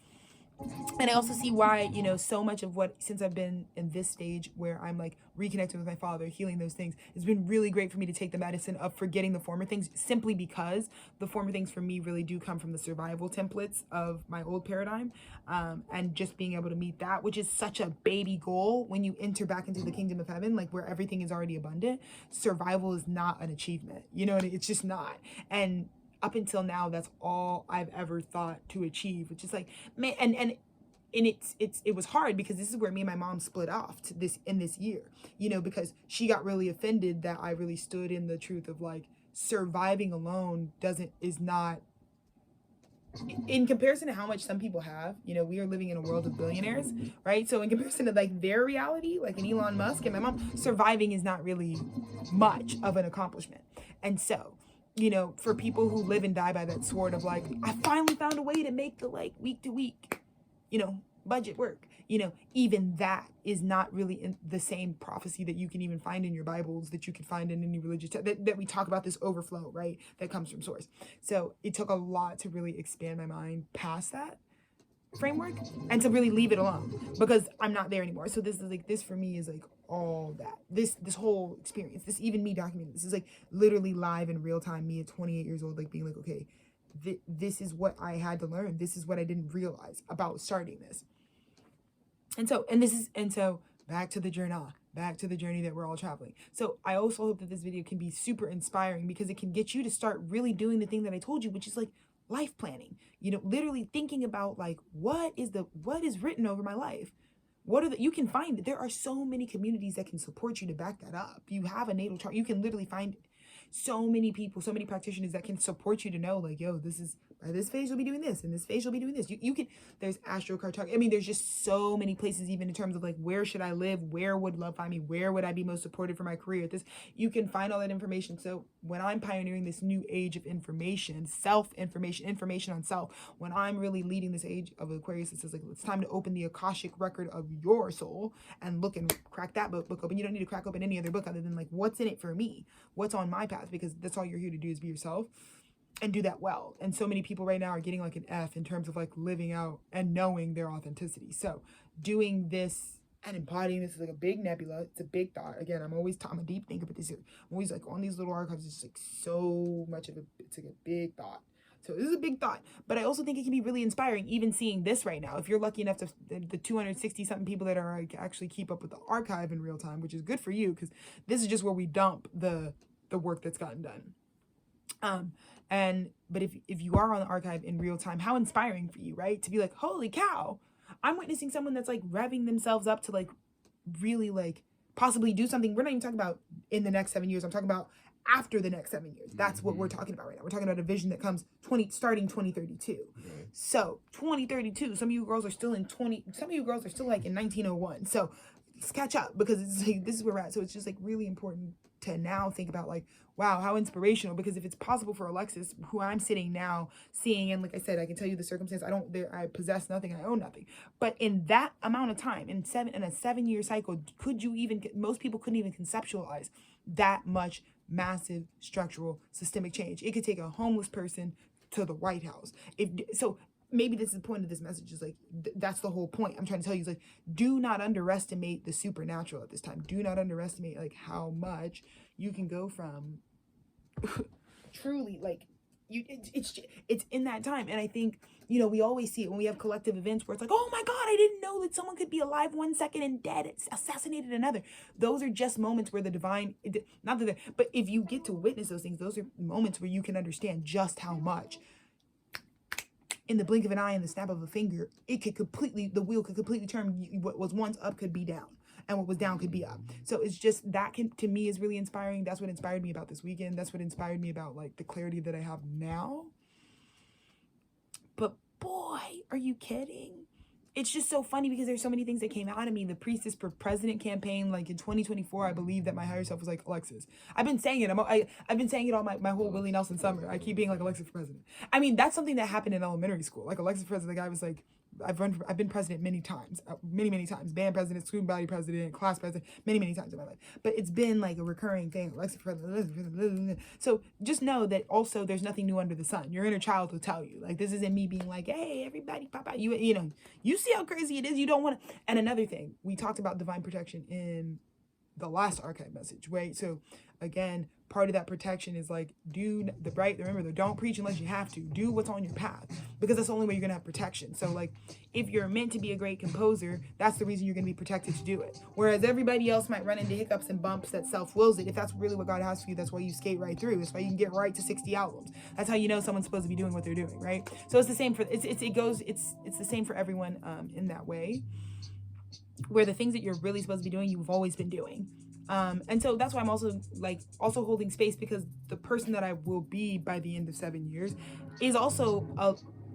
And I also see why, so much of what, since I've been in this stage where I'm like reconnecting with my father, healing those things, it's been really great for me to take the medicine of forgetting the former things, simply because the former things for me really do come from the survival templates of my old paradigm. And just being able to meet that, which is such a baby goal when you enter back into the kingdom of heaven, like where everything is already abundant. Survival is not an achievement, it's just not. And up until now, that's all I've ever thought to achieve, which is like, man, and it was hard because this is where me and my mom split off in this year, because she got really offended that I really stood in the truth of like surviving alone is not, in comparison to how much some people have, we are living in a world of billionaires, right? So in comparison to like their reality, like an Elon Musk and my mom, surviving is not really much of an accomplishment. And so, for people who live and die by that sword of like, I finally found a way to make the like week to week, budget work, even that is not really in the same prophecy that you can even find in your Bibles, that you could find in any religious that we talk about, this overflow, right? That comes from source. So it took a lot to really expand my mind past that framework and to really leave it alone, because I'm not there anymore. So this for me is like all that, this whole experience, this, even me documenting this is like literally live in real time, me at 28 years old, like being like, okay, this is what I had to learn. This is what I didn't realize about starting this. And so back to the journey that we're all traveling. So I also hope that this video can be super inspiring, because it can get you to start really doing the thing that I told you, which is like life planning, literally thinking about like, what is written over my life? You can find it. There are so many communities that can support you to back that up. You have a natal chart. You can literally find so many people, so many practitioners that can support you to know like, yo, this is, by this phase you'll be doing this, and this phase you'll be doing this. You can, there's astrocartography. There's just so many places, even in terms of like, where should I live? Where would love find me? Where would I be most supported for my career? You can find all that information. So when I'm pioneering this new age of information on self, when I'm really leading this age of Aquarius, it says like, it's time to open the Akashic record of your soul and look and crack that book open. You don't need to crack open any other book other than like, what's in it for me? What's on my path? Because that's all you're here to do, is be yourself and do that well. And so many people right now are getting like an F in terms of like living out and knowing their authenticity. So doing this and embodying this is like a big nebula. It's a big thought. Again, I'm a deep thinker, but I'm always like on these little archives. It's like so much of it's like a big thought. So this is a big thought, but I also think it can be really inspiring, even seeing this right now. If you're lucky enough to, the 260 something people that are like actually keep up with the archive in real time, which is good for you, because this is just where we dump the work that's gotten done. But if you are on the archive in real time, how inspiring for you, right? To be like, holy cow, I'm witnessing someone that's like revving themselves up to like really like possibly do something. We're not even talking about in the next 7 years. I'm talking about after the next 7 years. That's what we're talking about right now. We're talking about a vision that comes starting 2032. So 2032, some of you girls are still in some of you girls are still like in 1901. So let's catch up, because it's like, this is where we're at. So it's just like really important to now think about like, wow, how inspirational. Because if it's possible for Alexis, who I'm sitting now seeing, and like I said, I can tell you the circumstance, I possess nothing, I own nothing. But in that amount of time, in a 7-year cycle, most people couldn't even conceptualize that much massive structural systemic change. It could take a homeless person to the White House. Maybe this is the point of this message, is like, that's the whole point I'm trying to tell you, is like, do not underestimate the supernatural at this time. Do not underestimate like how much you can go from truly like it's in that time. And I think, we always see it when we have collective events where it's like, oh my God, I didn't know that someone could be alive 1 second and dead, it's assassinated another. Those are just moments where the divine, not that, but if you get to witness those things, those are moments where you can understand just how much in the blink of an eye and the snap of a finger, the wheel could completely turn. What was once up could be down, and what was down could be up. So it's just, to me, is really inspiring. That's what inspired me about this weekend. That's what inspired me about like the clarity that I have now. But boy, are you kidding? It's just so funny because there's so many things that came out of me. The Priestess for President campaign, like in 2024, I believe that my higher self was like, Alexis. I've been saying it. I've been saying it all my whole Willie Nelson summer. I keep being like, Alexis for president. I mean, that's something that happened in elementary school. Like, Alexis for president, the guy was like, I've been president many times, many times. Band president, student body president, class president, many times in my life. But it's been like a recurring thing. Alexis for president. So just know that also there's nothing new under the sun. Your inner child will tell you. Like, this isn't me being like, hey, everybody pop out. You see how crazy it is. You don't want to. And another thing, we talked about divine protection in the last archive message, right? So again, part of that protection is like, remember, don't preach unless you have to. Do what's on your path, because that's the only way you're gonna have protection. So like, if you're meant to be a great composer, that's the reason you're gonna be protected to do it. Whereas everybody else might run into hiccups and bumps that self-wills it. If that's really what God has for you, that's why you skate right through. That's why you can get right to 60 albums. That's how you know someone's supposed to be doing what they're doing, right? So it's the same for it's the same for everyone in that way, where the things that you're really supposed to be doing, you've always been doing. And so that's why I'm also holding space, because the person that I will be by the end of 7 years is also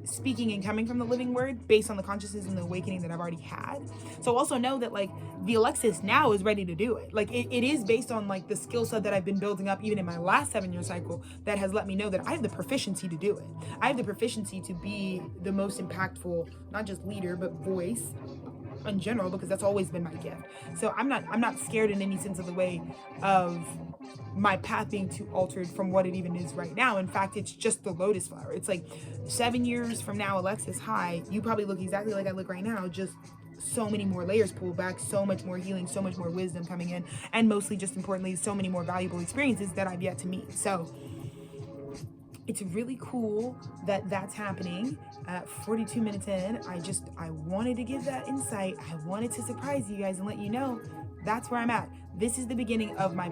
speaking and coming from the living word based on the consciousness and the awakening that I've already had. So also know that like the Alexis now is ready to do it. Like it is based on like the skill set that I've been building up even in my last 7-year cycle that has let me know that I have the proficiency to do it. I have the proficiency to be the most impactful, not just leader, but voice in general, because that's always been my gift. So I'm not scared in any sense of the way of my path being too altered from what it even is right now. In fact, it's just the lotus flower. It's like 7 years from now, Alexis, hi, you probably look exactly like I look right now, just so many more layers pulled back, so much more healing, so much more wisdom coming in, and mostly, just importantly, so many more valuable experiences that I've yet to meet. So it's really cool that that's happening. 42 minutes in, I wanted to give that insight. I wanted to surprise you guys and let you know that's where I'm at. This is the beginning of my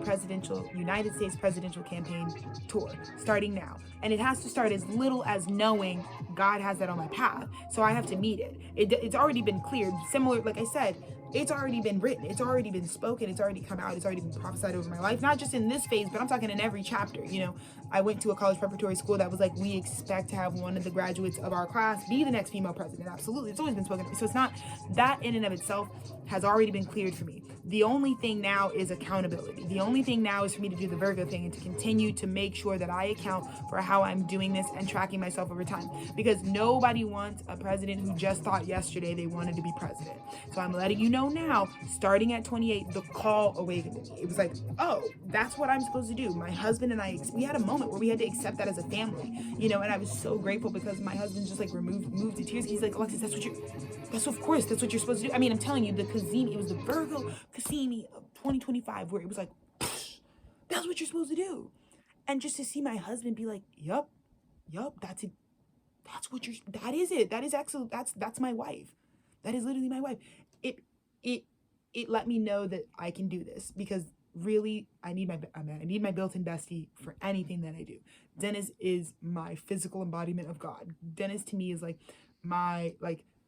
United States presidential campaign tour, starting now. And it has to start as little as knowing God has that on my path. So I have to meet it. It's already been cleared. Similar, like I said, it's already been written. It's already been spoken. It's already come out. It's already been prophesied over my life. Not just in this phase, but I'm talking in every chapter. I went to a college preparatory school that was like, we expect to have one of the graduates of our class be the next female president. Absolutely. It's always been spoken. So it's not, that in and of itself has already been cleared for me. The only thing now is accountability. The only thing now is for me to do the Virgo thing and to continue to make sure that I account for how I'm doing this and tracking myself over time. Because nobody wants a president who just thought yesterday they wanted to be president. So I'm letting you know now, starting at 28, the call awakened in me. It was like, oh, that's what I'm supposed to do. My husband and I, we had a moment where we had to accept that as a family, and I was so grateful because my husband just like moved to tears. He's like, Alexis, that's what you're supposed to do. I mean, I'm telling you, the Kazemi, it was the Virgo Kazemi of 2025 where it was like, that's what you're supposed to do. And just to see my husband be like, yup, that's it. That is it. That is excellent. That's my wife. That is literally my wife. It let me know that I can do this, because really I need my built-in bestie for anything that I do. Dennis is my physical embodiment of God. Dennis to me is like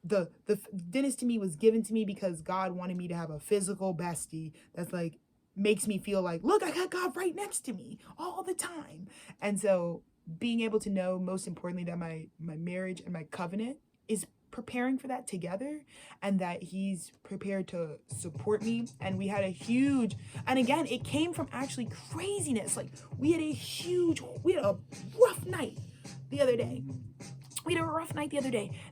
the Dennis to me was given to me because God wanted me to have a physical bestie that's like makes me feel like, look, I got God right next to me all the time. And so being able to know, most importantly, that my marriage and my covenant is preparing for that together, and that he's prepared to support me. And we had a huge, and again, it came from actually craziness. Like we had a rough night the other day.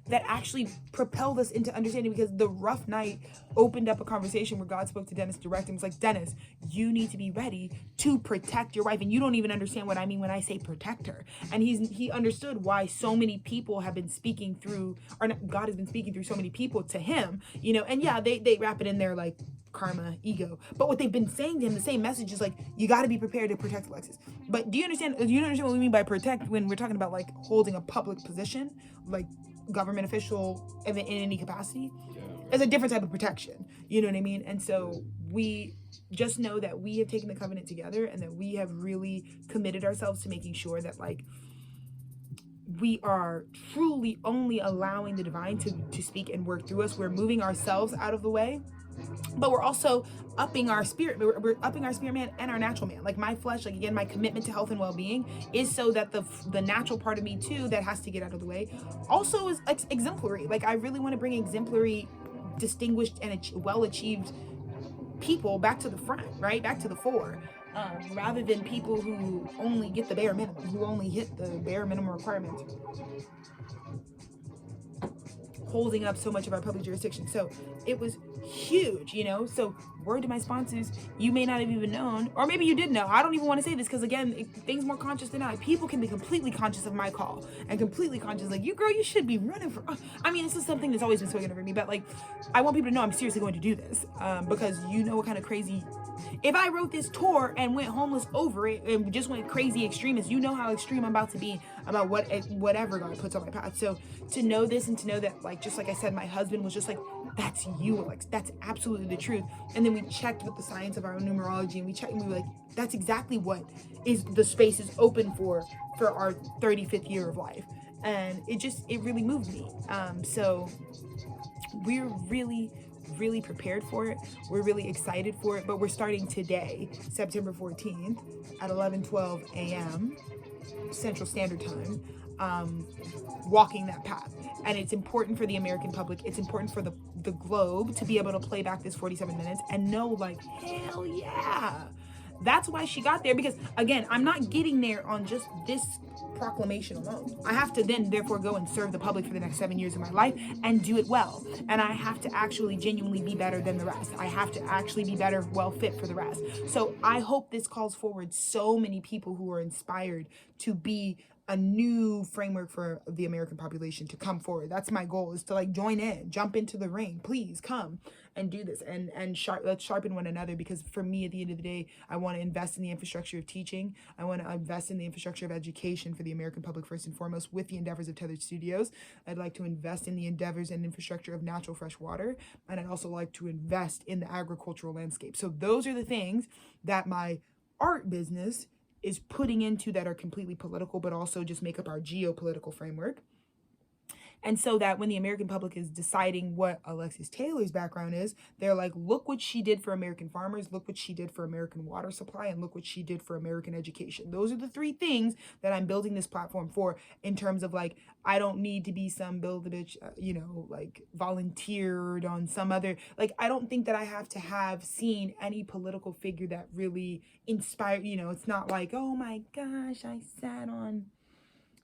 That actually propelled us into understanding, because the rough night opened up a conversation where God spoke to Dennis directly and was like, Dennis, you need to be ready to protect your wife. And you don't even understand what I mean when I say protect her. And he understood why so many people have been speaking through, or not, God has been speaking through so many people to him, you know. And yeah, they wrap it in there like karma, ego. But what they've been saying to him, the same message is like, you got to be prepared to protect Alexis. But do you understand what we mean by protect when we're talking about like holding a public position, like government official in any capacity? It's a different type of protection. You know what I mean? And so we just know that we have taken the covenant together, and that we have really committed ourselves to making sure that like we are truly only allowing the divine to speak and work through us. We're moving ourselves out of the way, but we're also upping our spirit. We're upping our spirit man and our natural man. Like my flesh, like again, my commitment to health and well-being is so that the natural part of me too that has to get out of the way also is exemplary. Like I really want to bring exemplary, distinguished, and well-achieved people back to the front, right? Back to the fore. Rather than people who only get the bare minimum, who only hit the bare minimum requirements, holding up so much of our public jurisdiction. So it was huge, you know. So word to my sponsors, you may not have even known, or maybe you did know. I don't even want to say this because again, things more conscious than I. People can be completely conscious of my call and completely conscious, like, you girl, you should be running for. I mean, this is something that's always been spoken over me, but like, I want people to know I'm seriously going to do this, because you know what kind of crazy. If I wrote this tour and went homeless over it and just went crazy extremist, you know how extreme I'm about to be about whatever God puts on my path. So to know this and to know that, like, just like I said, my husband was just like, that's you, Alex. That's absolutely the truth. And then we checked with the science of our own numerology, and we checked and we were like, that's exactly what is the space is open for our 35th year of life. And it really moved me. So we're really prepared for it. We're really excited for it, but we're starting today, September 14th at 11:12 a.m. Central Standard Time, walking that path. And it's important for the American public, it's important for the globe to be able to play back this 47 minutes and know, like, hell yeah, that's why she got there. Because again, I'm not getting there on just this proclamation alone. I have to then therefore go and serve the public for the next 7 years of my life and do it well. And I have to actually genuinely be better than the rest. I have to actually be better, well fit for the rest. So I hope this calls forward so many people who are inspired to be a new framework for the American population to come forward. That's my goal, is to like join in, jump into the ring. Please come and do this, and let's sharpen one another. Because for me, at the end of the day, I want to invest in the infrastructure of teaching. I want to invest in the infrastructure of education for the American public first and foremost, with the endeavors of Tethered Studios. I'd like to invest in the endeavors and infrastructure of natural fresh water, and I'd also like to invest in the agricultural landscape. So those are the things that my art business is putting into that are completely political, but also just make up our geopolitical framework. And so that when the American public is deciding what Alexis Taylor's background is, they're like, look what she did for American farmers, look what she did for American water supply, and look what she did for American education. Those are the three things that I'm building this platform for, in terms of like, I don't need to be some build-a-bitch, like volunteered on some other, like, I don't think that I have to have seen any political figure that really inspired, it's not like, oh my gosh, I sat on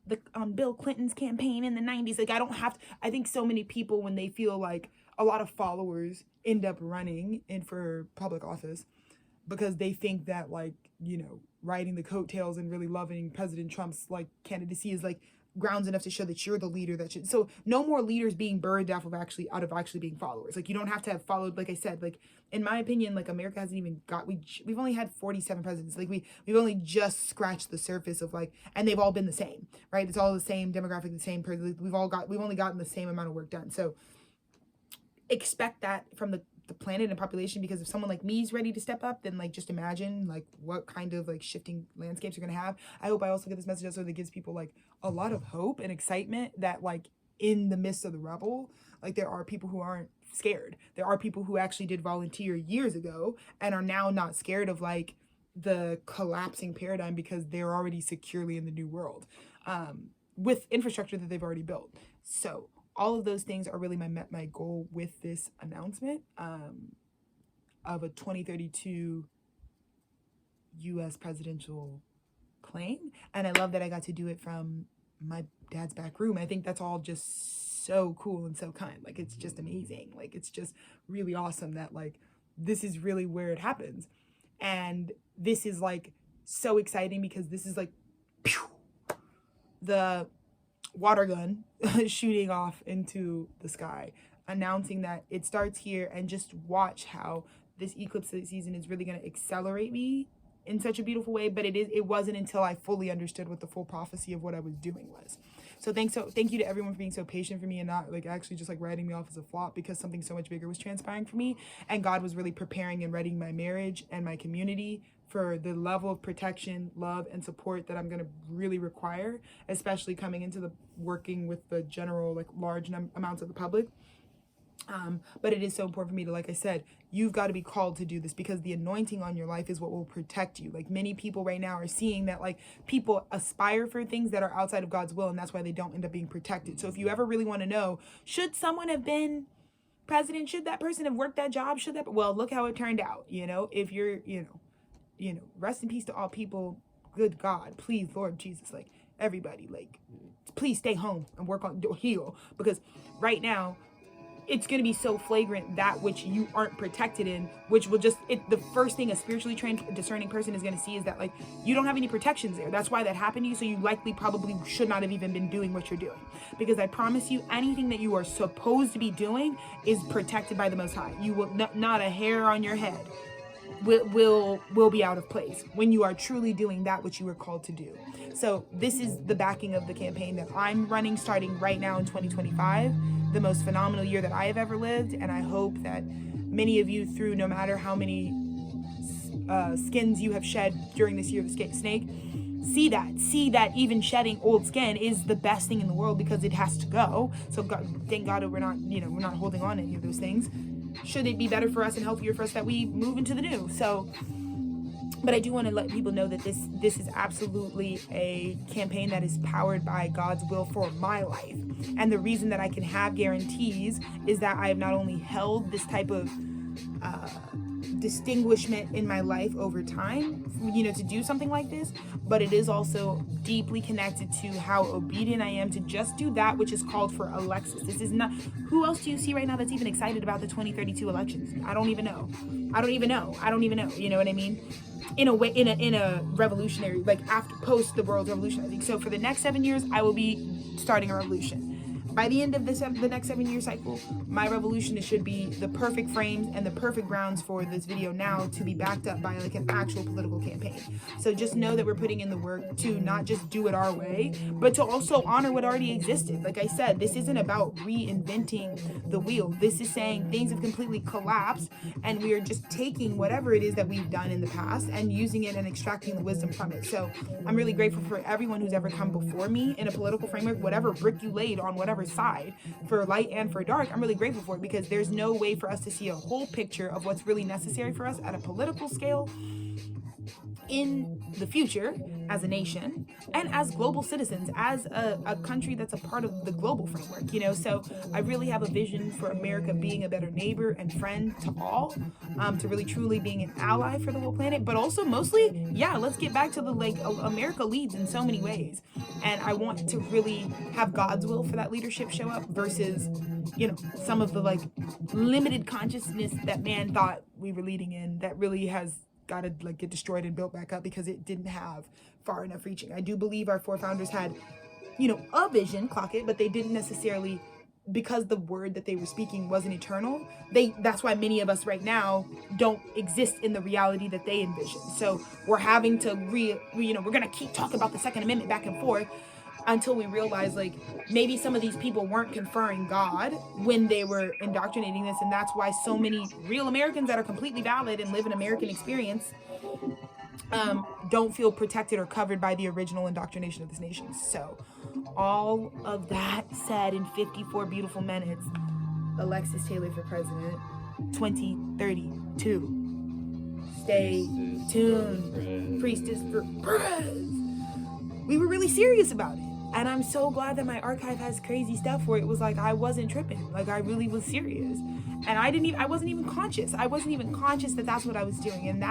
the Bill Clinton's campaign in the 90s. Like, I don't have to, I think so many people, when they feel like a lot of followers end up running in for public office because they think that, like, riding the coattails and really loving President Trump's like candidacy is like grounds enough to show that you're the leader that should. So no more leaders being birthed out of actually being followers. Like, you don't have to have followed. Like I said, like, in my opinion, like, America hasn't even got, we've only had 47 presidents. Like, we've only just scratched the surface of, like, and they've all been the same, right? It's all the same demographic, the same person. We've only gotten the same amount of work done. So expect that from the planet and population, because if someone like me is ready to step up, then, like, just imagine like what kind of like shifting landscapes you're gonna have. I hope I also get this message out so that it gives people like a lot of hope and excitement that, like, in the midst of the rubble, like there are people who aren't scared. There are people who actually did volunteer years ago and are now not scared of like the collapsing paradigm because they're already securely in the new world, with infrastructure that they've already built. So all of those things are really my goal with this announcement, of a 2032 U.S. presidential claim. And I love that I got to do it from my dad's back room. I think that's all just so cool and so kind. Like, it's just amazing. Like, it's just really awesome that like this is really where it happens. And this is like so exciting because this is like pew, the water gun shooting off into the sky, announcing that it starts here. And just watch how this eclipse season is really going to accelerate me in such a beautiful way. But it wasn't until I fully understood what the full prophecy of what I was doing was. So thank you to everyone for being so patient for me and not like actually just like writing me off as a flop, because something so much bigger was transpiring for me, and God was really preparing and readying my marriage and my community for the level of protection, love, and support that I'm going to really require, especially coming into the working with the general, like large amounts of the public. But it is so important for me to, like I said, you've got to be called to do this, because the anointing on your life is what will protect you. Like, many people right now are seeing that like people aspire for things that are outside of God's will, and that's why they don't end up being protected. So if you ever really want to know, should someone have been president? Should that person have worked that job? Well, look how it turned out. If you're, rest in peace to all people. Good God, please, Lord Jesus, like everybody, like please stay home and work on heal, because right now it's going to be so flagrant that which you aren't protected in, which will just, the first thing a spiritually trained, discerning person is going to see is that like you don't have any protections there. That's why that happened to you. So you likely probably should not have even been doing what you're doing, because I promise you, anything that you are supposed to be doing is protected by the Most High. You will not a hair on your head will be out of place when you are truly doing that which you were called to do. So this is the backing of the campaign that I'm running starting right now in 2025, the most phenomenal year that I have ever lived. And I hope that many of you, through no matter how many skins you have shed during this year of the snake, see that even shedding old skin is the best thing in the world, because it has to go. So God, thank God that we're not holding on to any of those things. Should it be better for us and healthier for us that we move into the new? So, but I do want to let people know that this is absolutely a campaign that is powered by God's will for my life. And the reason that I can have guarantees is that I have not only held this type of distinguishment in my life over time, to do something like this, but it is also deeply connected to how obedient I am to just do that which is called for Alexis. This is not, who else do you see right now that's even excited about the 2032 elections? I don't even know. You know what I mean? In a way, in a revolutionary, like after post the world's revolutionizing. So for the next 7 years, I will be starting a revolution. By the end of the next 7-year cycle, my revolution should be the perfect frames and the perfect grounds for this video now to be backed up by like an actual political campaign. So just know that we're putting in the work to not just do it our way, but to also honor what already existed. Like I said, this isn't about reinventing the wheel. This is saying things have completely collapsed, and we are just taking whatever it is that we've done in the past and using it and extracting the wisdom from it. So I'm really grateful for everyone who's ever come before me in a political framework, whatever brick you laid on whatever side, for light and for dark. I'm really grateful for it, because there's no way for us to see a whole picture of what's really necessary for us at a political scale in the future as a nation and as global citizens, as a country that's a part of the global framework, so I really have a vision for America being a better neighbor and friend to all, to really truly being an ally for the whole planet, but also mostly, let's get back to the America leads in so many ways, and I want to really have God's will for that leadership show up versus some of the limited consciousness that man thought we were leading in, that really has got to get destroyed and built back up because it didn't have far enough reaching. I do believe our forefathers had, a vision, clock it, but they didn't necessarily, because the word that they were speaking wasn't eternal. That's why many of us right now don't exist in the reality that they envisioned. So we're having to we're going to keep talking about the Second Amendment back and forth until we realize maybe some of these people weren't conferring God when they were indoctrinating this, and that's why so many real Americans that are completely valid and live an American experience don't feel protected or covered by the original indoctrination of this nation. So all of that said in 54 beautiful minutes, Alexis Taylor for president 2032. Stay tuned. Priestess for Prez. We were really serious about it. And I'm so glad that my archive has crazy stuff where it was like I wasn't tripping. Like I really was serious. And I wasn't even conscious. I wasn't even conscious that that's what I was doing. And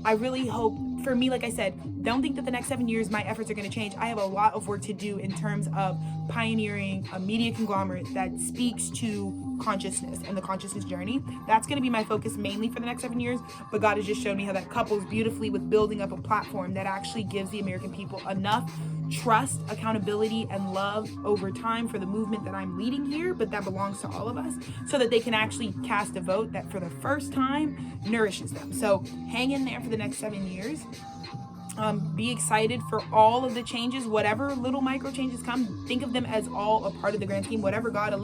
I really hope, for me, like I said, don't think that the next 7 years my efforts are going to change. I have a lot of work to do in terms of pioneering a media conglomerate that speaks to consciousness and the consciousness journey. That's going to be my focus mainly for the next 7 years. But God has just shown me how that couples beautifully with building up a platform that actually gives the American people enough trust, accountability, and love over time for the movement that I'm leading here, but that belongs to all of us, so that they can actually cast a vote that for the first time nourishes them. So hang in there for the next 7 years. Be excited for all of the changes, whatever little micro changes come. Think of them as all a part of the grand scheme. Whatever God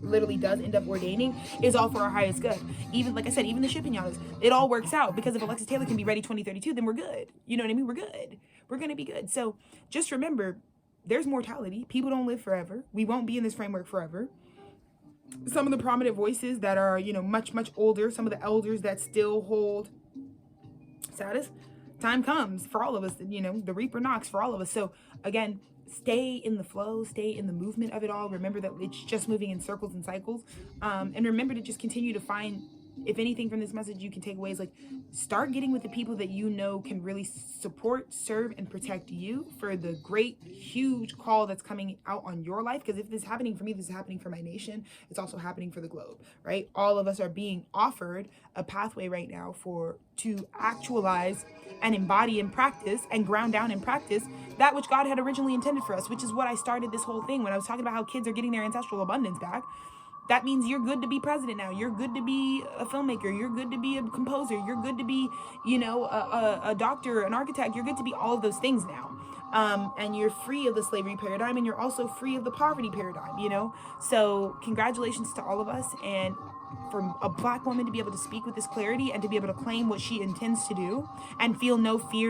literally does end up ordaining is all for our highest good. Even, like I said, even the shipping yachts, it all works out, because if Alexis Taylor can be ready 2032, then we're good. You know what I mean? We're good. We're going to be good. So just remember, there's mortality. People don't live forever. We won't be in this framework forever. Some of the prominent voices that are, much, much older, some of the elders that still hold status, time comes for all of us, the reaper knocks for all of us. So again, stay in the flow, stay in the movement of it all. Remember that it's just moving in circles and cycles. And remember to just continue to find, if anything from this message you can take away, is like, start getting with the people that can really support, serve, and protect you for the great, huge call that's coming out on your life. Because if this is happening for me, this is happening for my nation. It's also happening for the globe, right? All of us are being offered a pathway right now to actualize and embody and practice and ground down and practice that which God had originally intended for us, which is what I started this whole thing when I was talking about how kids are getting their ancestral abundance back. That means you're good to be president now. You're good to be a filmmaker. You're good to be a composer. You're good to be, a doctor, an architect. You're good to be all of those things now. And you're free of the slavery paradigm, and you're also free of the poverty paradigm, So congratulations to all of us. And for a Black woman to be able to speak with this clarity and to be able to claim what she intends to do and feel no fear,